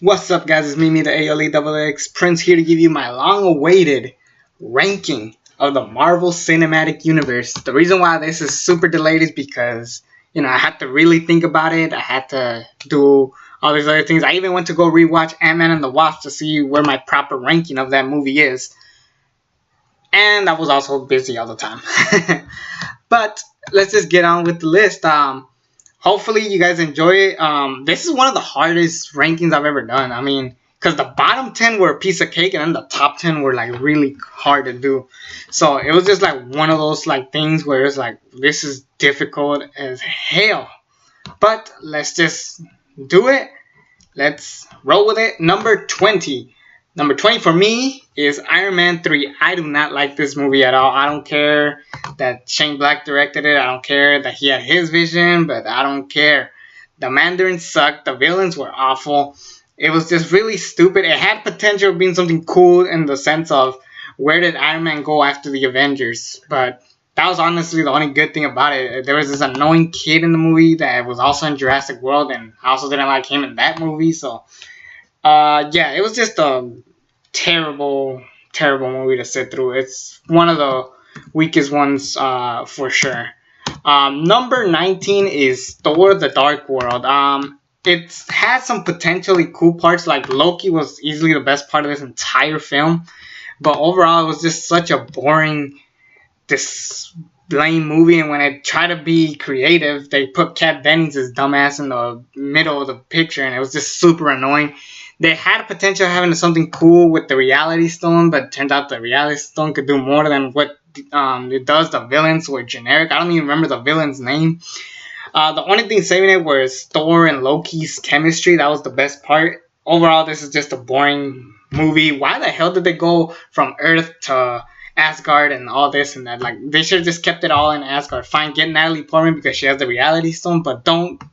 What's up, guys? It's me, the ALEXX Prince, here to give you my long-awaited ranking of the Marvel Cinematic Universe. The reason why this is super delayed is because, I had to really think about it. I had to do all these other things. I even went to go rewatch Ant-Man and the Wasp to see where my proper ranking of that movie is. And I was also busy all the time. But let's just get on with the list. Hopefully you guys enjoy it. This is one of the hardest rankings I've ever done. I mean, because the bottom 10 were a piece of cake and then the top 10 were like really hard to do. So it was just like one of those like things where it's like, this is difficult as hell. But let's just do it. Let's roll with it. Number 20. Number 20 for me is Iron Man 3. I do not like this movie at all. I don't care that Shane Black directed it. I don't care that he had his vision, but I don't care. The Mandarin sucked. The villains were awful. It was just really stupid. It had potential of being something cool in the sense of where did Iron Man go after the Avengers? But that was honestly the only good thing about it. There was this annoying kid in the movie that was also in Jurassic World, and I also didn't like him in that movie, so... yeah, it was just a terrible movie to sit through. It's one of the weakest ones for sure. Number 19 is Thor: The Dark World. It has some potentially cool parts. Like Loki was easily the best part of this entire film, but overall it was just such a boring, lame movie. And when I try to be creative, they put Kat Dennings' dumbass in the middle of the picture, and it was just super annoying. They had a potential of having something cool with the Reality Stone, but it turned out the Reality Stone could do more than what it does. The villains were generic. I don't even remember the villain's name. The only thing saving it was Thor and Loki's chemistry. That was the best part. Overall, this is just a boring movie. Why the hell did they go from Earth to Asgard and all this and that? Like, they should have just kept it all in Asgard. Fine, get Natalie Portman because she has the Reality Stone, but don't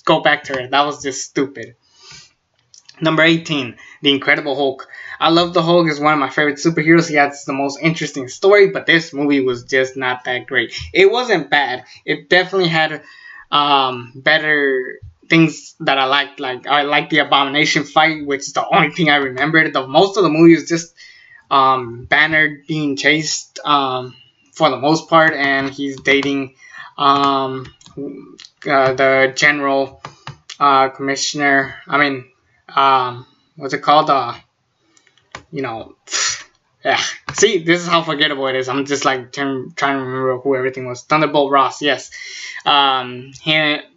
go back to Earth. That was just stupid. Number 18, The Incredible Hulk. I love the Hulk. He's one of my favorite superheroes. He has the most interesting story, but this movie was just not that great. It wasn't bad. It definitely had better things that I liked. Like, I liked the Abomination fight, which is the only thing I remembered. Most of the movie was just Banner being chased for the most part, and he's dating the general commissioner. What's it called? Yeah. See, this is how forgettable it is. I'm just like trying to remember who everything was. Thunderbolt Ross, yes. Him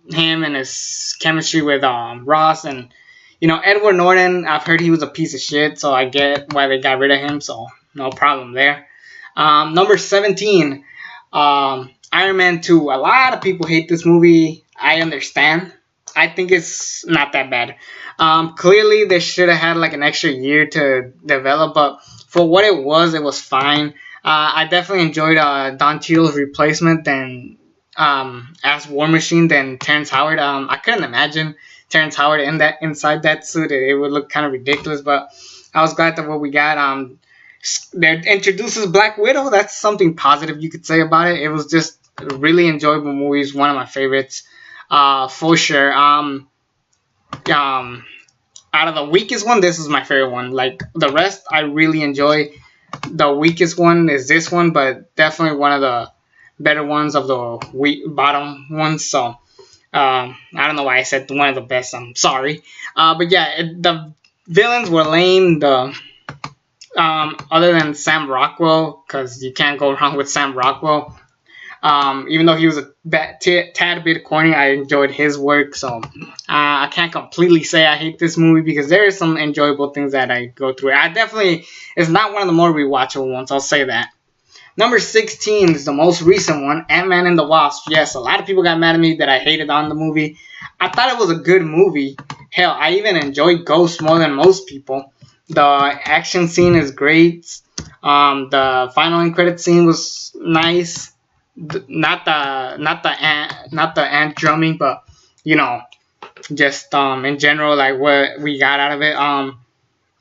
and his chemistry with Ross, and Edward Norton. I've heard he was a piece of shit, so I get why they got rid of him. So no problem there. Number 17, Iron Man 2. A lot of people hate this movie. I understand. I think it's not that bad. Clearly, they should have had like an extra year to develop, but for what it was fine. I definitely enjoyed Don Cheadle's replacement as War Machine than Terrence Howard. I couldn't imagine Terrence Howard inside that suit. It would look kind of ridiculous, but I was glad that what we got. They introduces Black Widow. That's something positive you could say about it. It was just a really enjoyable movie. It's one of my favorites. For sure. Out of the weakest one, this is my favorite one. Like the rest, I really enjoy. The weakest one is this one, but definitely one of the better ones of the bottom ones. So I don't know why I said one of the best. I'm sorry. But yeah, the villains were lame. Other than Sam Rockwell, because you can't go wrong with Sam Rockwell. Even though he was a tad bit corny, I enjoyed his work. So I can't completely say I hate this movie because there are some enjoyable things that I go through. It's not one of the more rewatchable ones, I'll say that. Number 16 is the most recent one, Ant-Man and the Wasp. Yes, a lot of people got mad at me that I hated on the movie. I thought it was a good movie. Hell, I even enjoyed Ghost more than most people. The action scene is great. The final end credit scene was nice. Not the ant drumming, but just in general, like what we got out of it.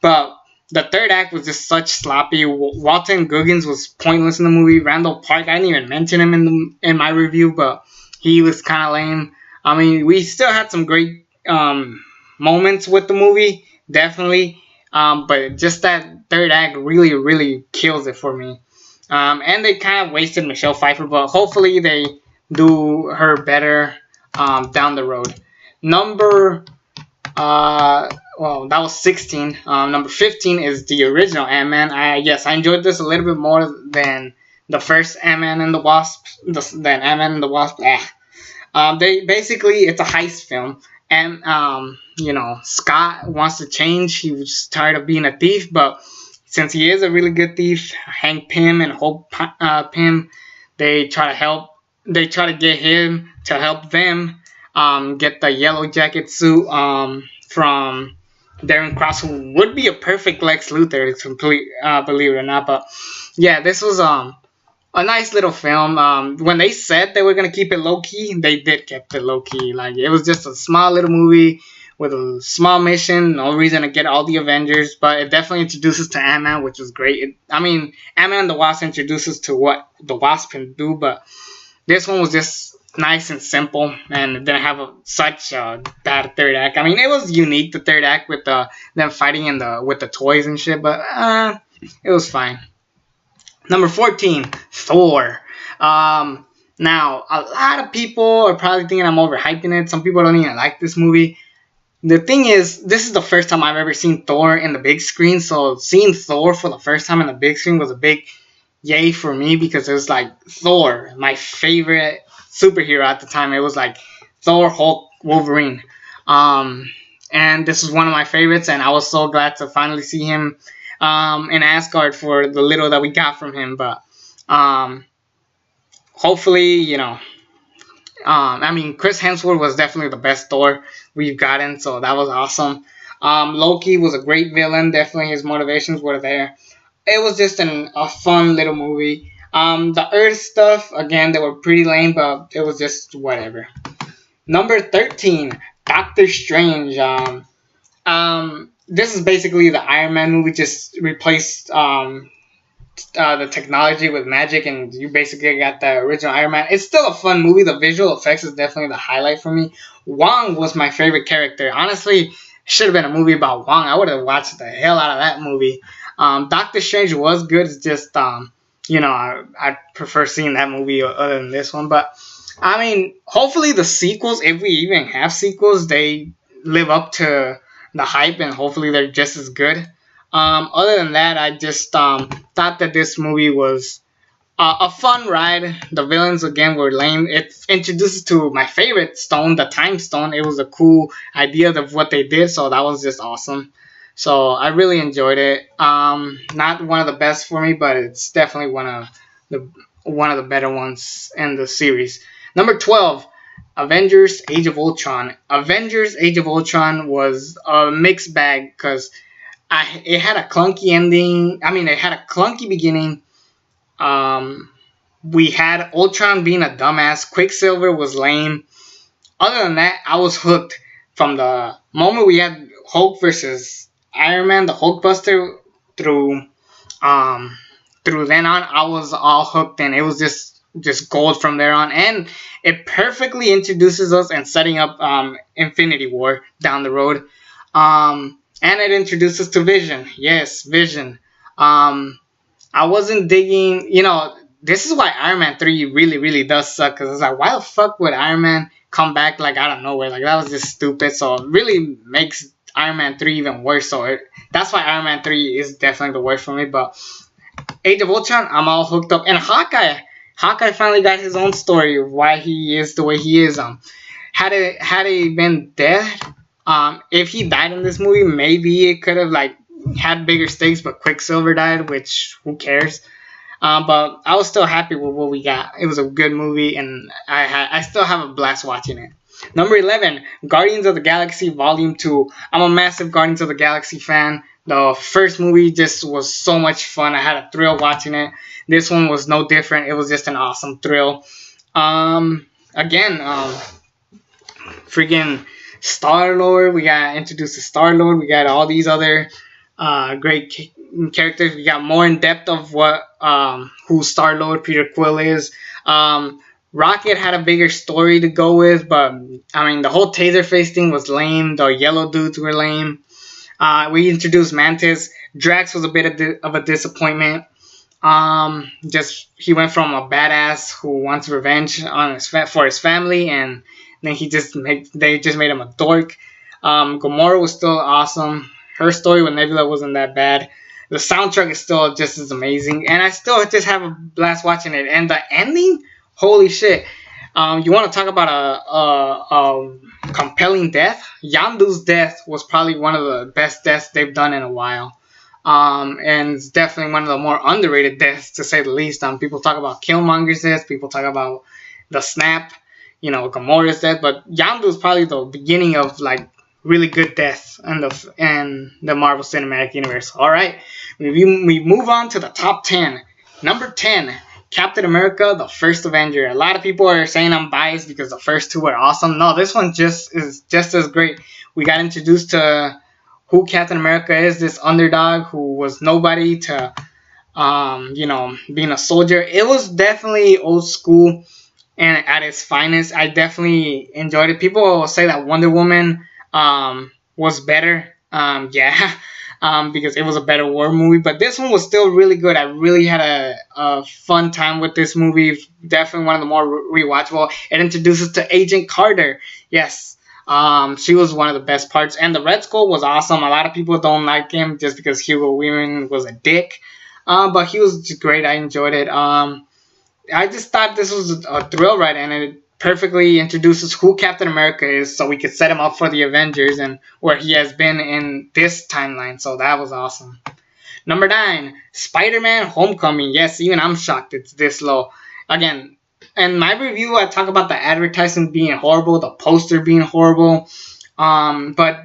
But the third act was just such sloppy. Walton Goggins was pointless in the movie. Randall Park, I didn't even mention him in my review, but he was kind of lame. I mean, we still had some great moments with the movie. definitely. But just that third act really, really kills it for me. And they kind of wasted Michelle Pfeiffer, but hopefully they do her better down the road. Number well, that was 16. Number 15 is the original Ant-Man. I enjoyed this a little bit more than the first Ant-Man and the Wasp. Than Ant-Man and the Wasp. They basically, it's a heist film, and Scott wants to change. He was tired of being a thief, but since he is a really good thief, Hank Pym and Hope Pym, they try to help. They try to get him to help them get the yellow jacket suit from Darren Cross, who would be a perfect Lex Luthor, believe it or not. But yeah, this was a nice little film. When they said they were gonna keep it low key, they did keep it low key. Like, it was just a small little movie with a small mission, no reason to get all the Avengers, but it definitely introduces to Ant-Man, which was great. Ant-Man and the Wasp introduces to what the Wasp can do, but this one was just nice and simple, and it didn't have such a bad third act. I mean, it was unique, the third act, with them fighting with the toys and shit, but it was fine. Number 14, Thor. Now, a lot of people are probably thinking I'm overhyping it. Some people don't even like this movie. The thing is, this is the first time I've ever seen Thor in the big screen, so seeing Thor for the first time in the big screen was a big yay for me, because it was like Thor, my favorite superhero at the time. It was like Thor, Hulk, Wolverine. And this was one of my favorites, and I was so glad to finally see him in Asgard for the little that we got from him. But hopefully, Chris Hemsworth was definitely the best Thor we've gotten, so that was awesome. Loki was a great villain. Definitely his motivations were there. It was just a fun little movie. The Earth stuff, again, they were pretty lame, but it was just whatever. Number 13, Doctor Strange. This is basically the Iron Man movie, just replaced the technology with magic, and you basically got the original Iron Man. It's still a fun movie. The visual effects is definitely the highlight for me. Wong was my favorite character. Honestly, should have been a movie about Wong. I would have watched the hell out of that movie. Doctor Strange was good. It's just, I prefer seeing that movie other than this one. But, I mean, hopefully the sequels, if we even have sequels, they live up to the hype, and hopefully they're just as good. Other than that, I just thought that this movie was a fun ride. The villains, again, were lame. It introduces to my favorite stone, the Time Stone. It was a cool idea of what they did, so that was just awesome. So I really enjoyed it. Not one of the best for me, but it's definitely one of the better ones in the series. Number 12, Avengers: Age of Ultron. Avengers: Age of Ultron was a mixed bag, because it had a clunky ending. I mean, it had a clunky beginning. We had Ultron being a dumbass. Quicksilver was lame. Other than that, I was hooked from the moment we had Hulk versus Iron Man, the Hulkbuster, through then on. I was all hooked, and it was just gold from there on. And it perfectly introduces us and setting up Infinity War down the road. And it introduces to Vision. Yes, Vision. I wasn't digging, this is why Iron Man 3 really, really does suck. Because it's like, why the fuck would Iron Man come back like out of nowhere? Like, that was just stupid. So it really makes Iron Man 3 even worse. So that's why Iron Man 3 is definitely the worst for me. But Age of Ultron, I'm all hooked up. And Hawkeye finally got his own story of why he is the way he is. Had he been dead, if he died in this movie, maybe it could have had bigger stakes. But Quicksilver died, which who cares? But I was still happy with what we got. It was a good movie, and I still have a blast watching it. Number 11, Guardians of the Galaxy Volume 2. I'm a massive Guardians of the Galaxy fan. The first movie just was so much fun. I had a thrill watching it. This one was no different. It was just an awesome thrill. Freaking Star-Lord. We got introduced to Star-Lord. We got all these other great characters. We got more in depth of who Star-Lord, Peter Quill is. Rocket had a bigger story to go with, but I mean, the whole Taserface thing was lame. The yellow dudes were lame. We introduced Mantis. Drax was a bit of a disappointment. Just he went from a badass who wants revenge on for his family, and then they just made him a dork. Gamora was still awesome. Her story with Nebula wasn't that bad. The soundtrack is still just as amazing, and I still just have a blast watching it. And the ending, holy shit! You want to talk about a compelling death? Yandu's death was probably one of the best deaths they've done in a while. And it's definitely one of the more underrated deaths, to say the least. People talk about Killmonger's death, people talk about the Snap, Gamora's death, but Yandu's probably the beginning of like really good death in the Marvel Cinematic Universe. All right, we move on to the top 10. Number 10, Captain America: The First Avenger. A lot of people are saying I'm biased because the first two were awesome. No, this one is just as great. We got introduced to who Captain America is, this underdog who was nobody to, being a soldier. It was definitely old school and at its finest. I definitely enjoyed it. People will say that Wonder Woman was better. Because it was a better war movie. But this one was still really good. I really had a fun time with this movie. Definitely one of the more rewatchable. It introduces to Agent Carter. Yes. She was one of the best parts. And the Red Skull was awesome. A lot of people don't like him just because Hugo Weaving was a dick. But he was great. I enjoyed it. I just thought this was a thrill ride, and it perfectly introduces who Captain America is, so we could set him up for the Avengers and where he has been in this timeline. So that was awesome. Number 9, Spider-Man: Homecoming. Yes, even I'm shocked it's this low. Again, in my review, I talk about the advertising being horrible, the poster being horrible. But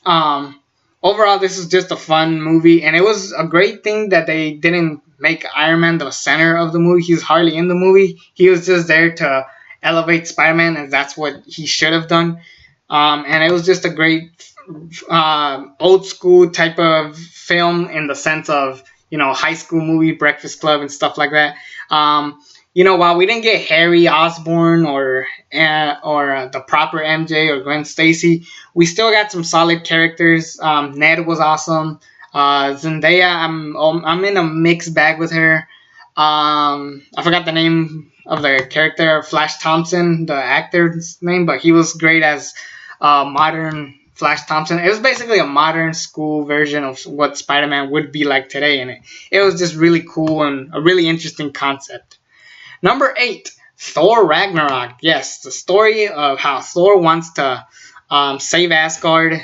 overall, this is just a fun movie, and it was a great thing that they didn't make Iron Man the center of the movie. He was hardly in the movie. He was just there to elevate Spider-Man, and that's what he should have done. And it was just a great old school type of film in the sense of, high school movie, Breakfast Club and stuff like that. While we didn't get Harry Osborn or the proper MJ or Gwen Stacy, we still got some solid characters. Ned was awesome. Zendaya, I'm in a mixed bag with her. I forgot the name of the character, Flash Thompson, the actor's name, but he was great as modern Flash Thompson. It was basically a modern school version of what Spider-Man would be like today, and it was just really cool and a really interesting concept. Number 8, Thor Ragnarok. Yes, the story of how Thor wants to save Asgard,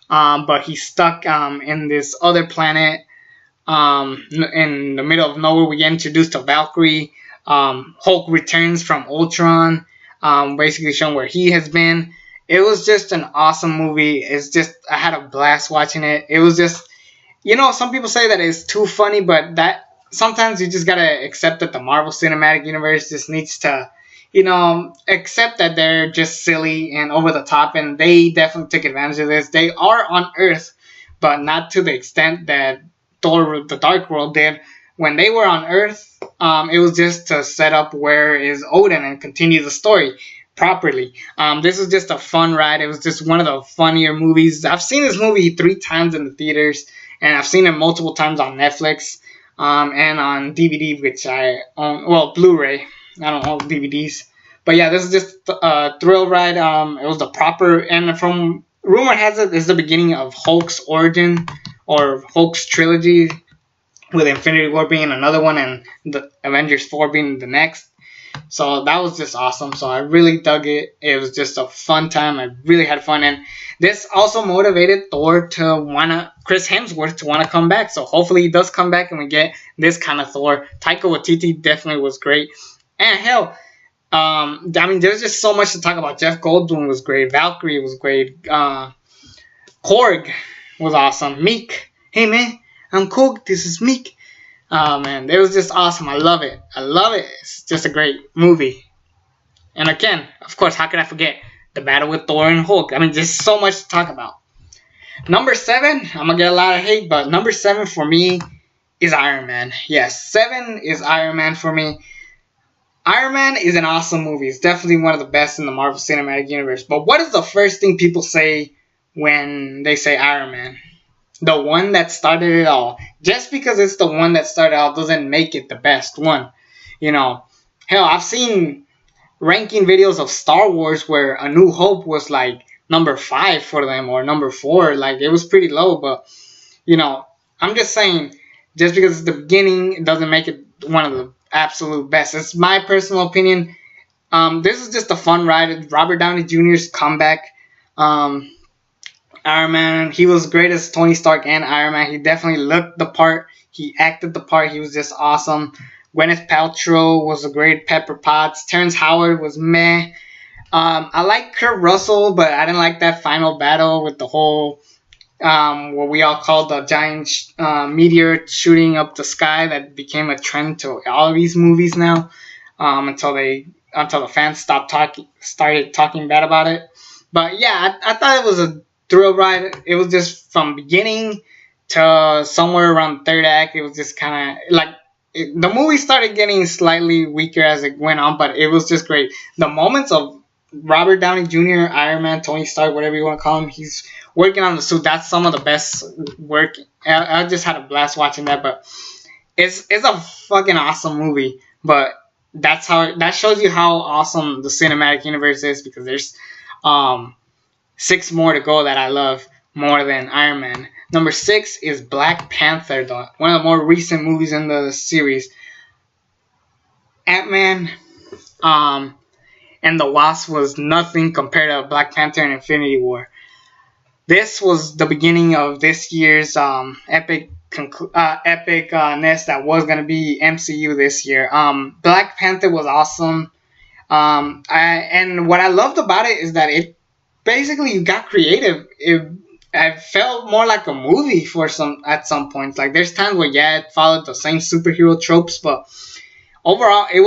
but he's stuck in this other planet in the middle of nowhere. We get introduced to Valkyrie. Hulk returns from Ultron, basically showing where he has been. It was just an awesome movie. I had a blast watching it. It was just, some people say that it's too funny, but that sometimes you just gotta accept that the Marvel Cinematic Universe just needs to, accept that they're just silly and over the top, and they definitely took advantage of this. They are on Earth, but not to the extent that Thor: The Dark World did. When they were on Earth, it was just to set up where is Odin and continue the story properly. This was just a fun ride. It was just one of the funnier movies. I've seen this movie 3 times in the theaters, and I've seen it multiple times on Netflix and on DVD, which I own. Well, Blu-ray. I don't own DVDs. But yeah, this is just a thrill ride. It was the proper, and from rumor has it, this is the beginning of Hulk's origin or Hulk's trilogy, with Infinity War being another one and the Avengers 4 being the next. So that was just awesome. So I really dug it. It was just a fun time. I really had fun. And this also motivated Chris Hemsworth to want to come back. So hopefully he does come back and we get this kind of Thor. Taika Waititi definitely was great. And hell, there's just so much to talk about. Jeff Goldblum was great. Valkyrie was great. Korg was awesome. Meek. Hey man, I'm Korg. This is Meek. Oh man, it was just awesome. I love it. It's just a great movie. And again, of course, how could I forget the battle with Thor and Hulk? Just so much to talk about. Number 7, I'm gonna get a lot of hate, but number 7 for me is Iron Man. Yes, 7 is Iron Man for me. Iron Man is an awesome movie. It's definitely one of the best in the Marvel Cinematic Universe. But what is the first thing people say when they say Iron Man? the one that started it all. Just because it's the one that started out doesn't make it the best one. You know, hell, I've seen ranking videos of Star Wars where A New Hope was like number 5 for them or number 4. Like it was pretty low, but you know, I'm just saying, just because it's the beginning, it doesn't make it one of the absolute best. It's my personal opinion. This is just a fun ride. Robert Downey Jr.'s comeback. Um, Iron Man, he was great as Tony Stark and Iron Man. He definitely looked the part. He acted the part. He was just awesome. Gwyneth Paltrow was a great Pepper Potts. Terrence Howard was meh. I like Kurt Russell, but I didn't like that final battle with the whole what we all call the giant meteor shooting up the sky that became a trend to all of these movies now. Until the fans started talking bad about it. But yeah, I thought it was a thrill ride. It was just from beginning to somewhere around the third act. It was just kind of like the movie started getting slightly weaker as it went on, but it was just great. The moments of Robert Downey Jr., Iron Man, Tony Stark, whatever you want to call him, he's working on the suit. That's some of the best work. I just had a blast watching that, but it's a fucking awesome movie. But that shows you how awesome the cinematic universe is, because there's 6 more to go that I love more than Iron Man. Number 6 is Black Panther, one of the more recent movies in the series. Ant-Man and the Wasp was nothing compared to Black Panther and Infinity War. This was the beginning of this year's epicness that was going to be MCU this year. Black Panther was awesome. And what I loved about it is that it basically got creative. I felt more like a movie at some points. Like there's times where it followed the same superhero tropes, but overall I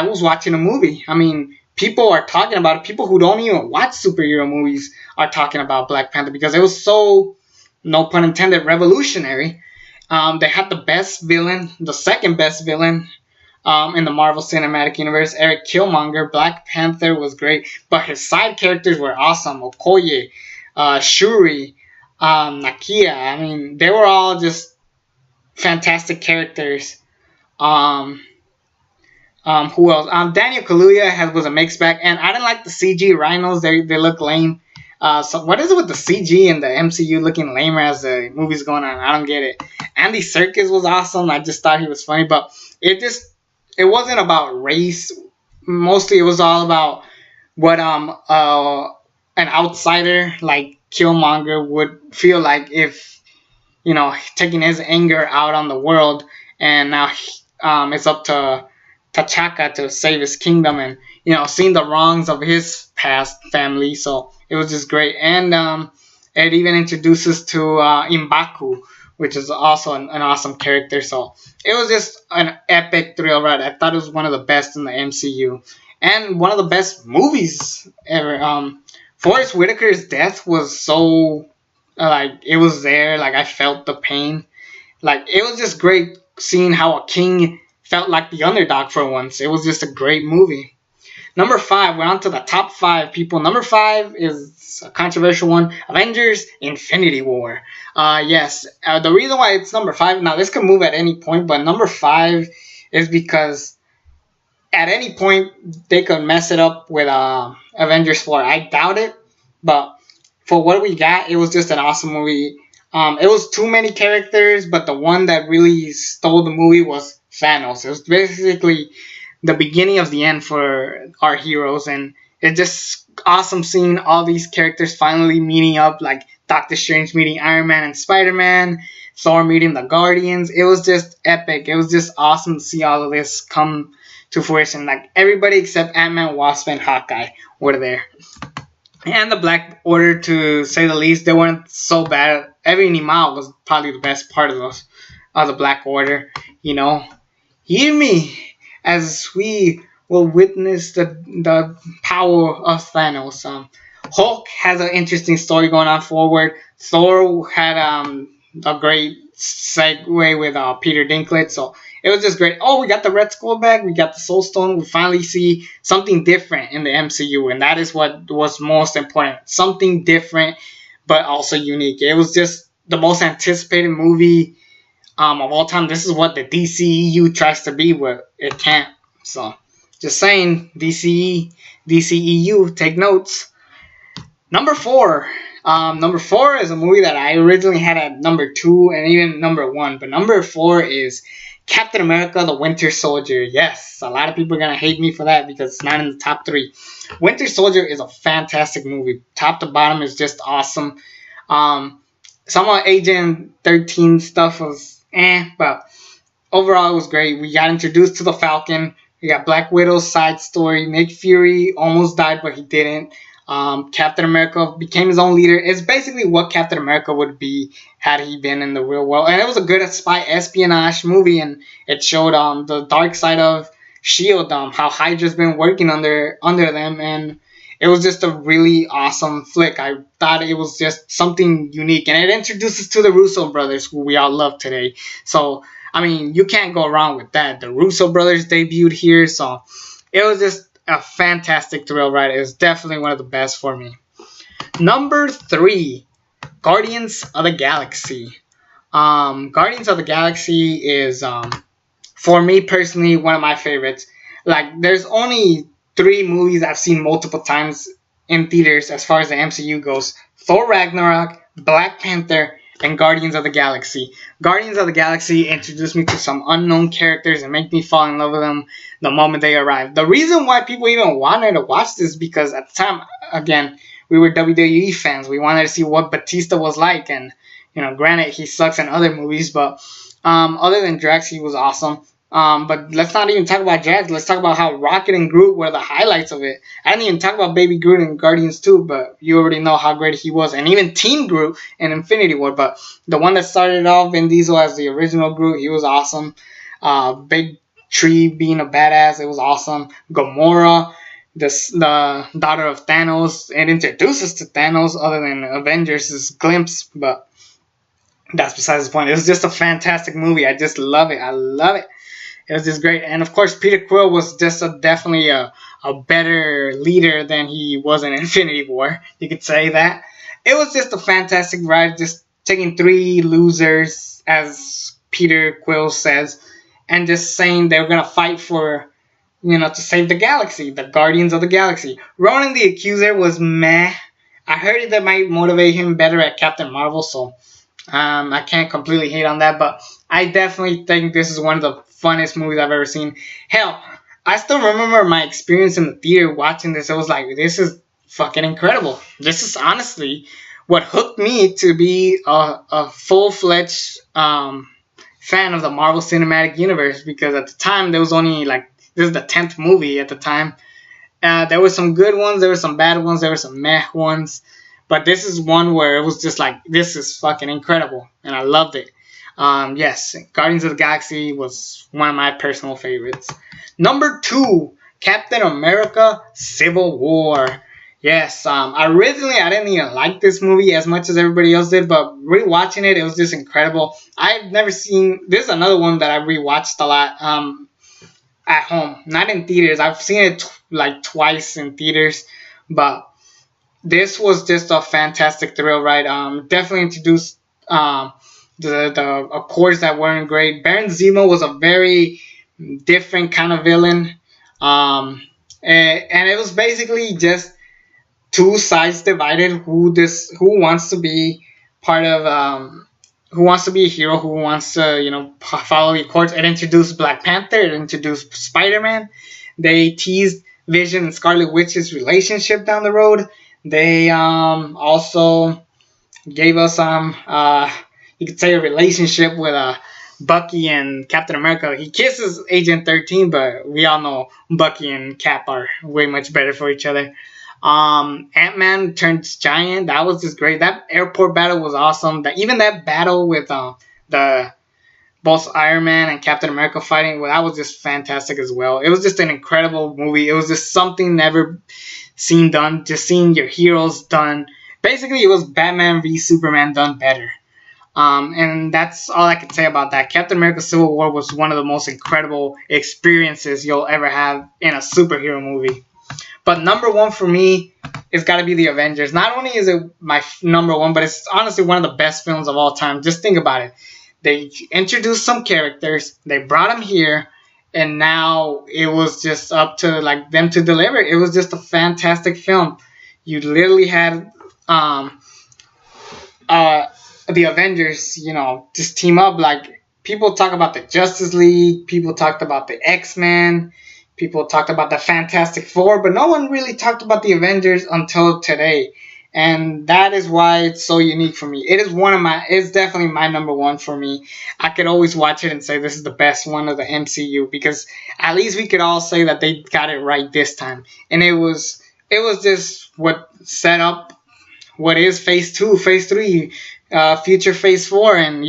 was watching a movie. I mean, people are talking about it. People who don't even watch superhero movies are talking about Black Panther because it was so, no pun intended, revolutionary. They had the best villain, the second best villain in the Marvel Cinematic Universe, Eric Killmonger. Black Panther was great, but his side characters were awesome. Okoye, Shuri, Nakia. I mean, they were all just fantastic characters. Who else? Daniel Kaluuya was a mixed bag, and I didn't like the CG rhinos. They look lame. So what is it with the CG and the MCU looking lamer as the movie's going on? I don't get it. Andy Serkis was awesome. I just thought he was funny, but it wasn't about race. Mostly, it was all about what an outsider like Killmonger would feel like if, taking his anger out on the world, and now it's up to T'Chaka to save his kingdom, and seeing the wrongs of his past family. So it was just great, and it even introduces to M'Baku, which is also an awesome character. So it was just an epic thrill ride. I thought it was one of the best in the MCU, and one of the best movies ever. Forrest Whitaker's death was so it was there. Like I felt the pain. Like it was just great seeing how a king felt like the underdog for once. It was just a great movie. Number 5, we're on to the top 5 people. Number 5 is a controversial one. Avengers Infinity War. Yes, the reason why it's number 5, now this could move at any point, but number 5 is because at any point they could mess it up with Avengers 4. I doubt it, but for what we got, it was just an awesome movie. It was too many characters, but the one that really stole the movie was Thanos. It was basically the beginning of the end for our heroes, and it's just awesome seeing all these characters finally meeting up, like Doctor Strange meeting Iron Man and Spider-Man, Thor meeting the Guardians. It was just epic. It was just awesome to see all of this come to fruition. Like everybody except Ant-Man, Wasp, and Hawkeye were there. And the Black Order, to say the least, they weren't so bad. Every Nima was probably the best part of the Black Order. Hear me as we will witness the power of Thanos. Hulk has an interesting story going on forward. Thor had a great segue with Peter Dinklage, so it was just great. Oh, we got the Red Skull back. We got the Soul Stone. We finally see something different in the MCU, and that is what was most important. Something different, but also unique. It was just the most anticipated movie of all time. This is what the DCEU tries to be, but it can't. So, just saying, DCEU, take notes. Number four. Number four is a movie that I originally had at number 2 and even number 1. But number 4 is Captain America, the Winter Soldier. Yes, a lot of people are going to hate me for that because it's not in the top 3. Winter Soldier is a fantastic movie. Top to bottom is just awesome. Some of Agent 13 stuff was but overall it was great. We got introduced to the Falcon. We got Black Widow's side story. Nick Fury almost died, but he didn't. Captain America became his own leader. It's basically what Captain America would be had he been in the real world. And it was a good spy espionage movie, and it showed the dark side of S.H.I.E.L.D., how Hydra's been working under them, and it was just a really awesome flick. I thought it was just something unique, and it introduces to the Russo brothers, who we all love today. So, I mean, you can't go wrong with that. The Russo brothers debuted here, so it was just a fantastic thrill ride. It was definitely one of the best for me. Number 3, Guardians of the Galaxy. Guardians of the Galaxy is, for me personally, one of my favorites. Like, there's only 3 movies I've seen multiple times in theaters as far as the MCU goes. Thor Ragnarok, Black Panther, and Guardians of the Galaxy. Guardians of the Galaxy introduced me to some unknown characters and make me fall in love with them the moment they arrived. The reason why people even wanted to watch this because at the time, again, we were WWE fans. We wanted to see what Batista was like, and granted he sucks in other movies, but other than Drax, he was awesome. But let's not even talk about Drax. Let's talk about how Rocket and Groot were the highlights of it. I didn't even talk about Baby Groot in Guardians 2, but you already know how great he was. And even Teen Groot in Infinity War. But the one that started off Vin Diesel as the original Groot, he was awesome. Big Tree being a badass, it was awesome. Gamora, the daughter of Thanos. It introduces to Thanos other than Avengers' glimpse, but that's besides the point. It was just a fantastic movie. I just love it. I love it. It was just great. And of course, Peter Quill was just definitely a better leader than he was in Infinity War. You could say that. It was just a fantastic ride, just taking 3 losers, as Peter Quill says, and just saying they were going to fight for, to save the galaxy, the Guardians of the Galaxy. Ronan the Accuser was meh. I heard that might motivate him better at Captain Marvel, so I can't completely hate on that, but I definitely think this is one of the funnest movies I've ever seen. Hell, I still remember my experience in the theater watching this. I was like, this is fucking incredible. This is honestly what hooked me to be a full-fledged fan of the Marvel Cinematic Universe, because at the time there was only this is the 10th movie at the time. There were some good ones, there were some bad ones, there were some meh ones. But this is one where it was just like, this is fucking incredible. And I loved it. Yes, Guardians of the Galaxy was one of my personal favorites. Number 2, Captain America Civil War. Yes, originally I didn't even like this movie as much as everybody else did, but rewatching it, it was just incredible. I've never seen, this is another one that I rewatched a lot at home, not in theaters. I've seen it twice in theaters, but this was just a fantastic thrill ride. Definitely introduced the Accords that weren't great. Baron Zemo was a very different kind of villain. And it was basically just 2 sides divided. Who wants to be part of, who wants to be a hero, who wants to, follow the Accords. It introduced Black Panther. It introduced SpiderMan. They teased Vision and Scarlet Witch's relationship down the road. They also gave us you could say a relationship with Bucky and Captain America. He kisses Agent 13, but we all know Bucky and Cap are way much better for each other. Ant-Man turns giant. That was just great. That airport battle was awesome. Even that battle with both Iron Man and Captain America fighting, well, that was just fantastic as well. It was just an incredible movie. It was just something never seen done. Just seeing your heroes done. Basically, it was Batman v Superman done better. And that's all I can say about that. Captain America Civil War was one of the most incredible experiences you'll ever have in a superhero movie. But number one for me is got to be the Avengers. Not only is it my number one, but it's honestly one of the best films of all time. Just think about it. They introduced some characters, they brought them here, and now it was just up to like them to deliver. It was just a fantastic film. You literally had the Avengers, just team up. Like, people talk about the Justice League, people talked about the X-Men, people talked about the Fantastic Four, but no one really talked about the Avengers until today. And that is why it's so unique for me. It's definitely my number one for me. I could always watch it and say this is the best one of the MCU, because at least we could all say that they got it right this time. And it was just what set up what is phase 2, phase 3, future phase 4. And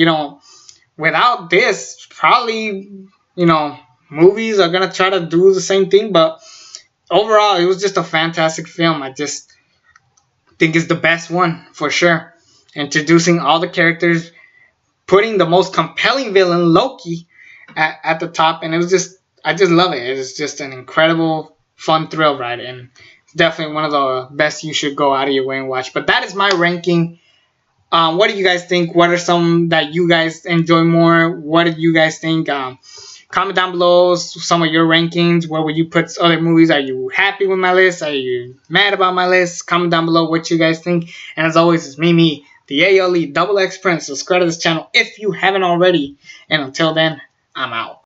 without this, probably movies are gonna try to do the same thing. But overall, it was just a fantastic film. I just think it's the best one for sure. Introducing all the characters, putting the most compelling villain, Loki, at the top, and I just love it. It's just an incredible, fun thrill ride, and it's definitely one of the best you should go out of your way and watch. But that is my ranking. What do you guys think? What are some that you guys enjoy more? What did you guys think? Comment down below some of your rankings. Where would you put other movies? Are you happy with my list? Are you mad about my list? Comment down below what you guys think. And as always, it's me, the ALE XX Prince. Subscribe to this channel if you haven't already. And until then, I'm out.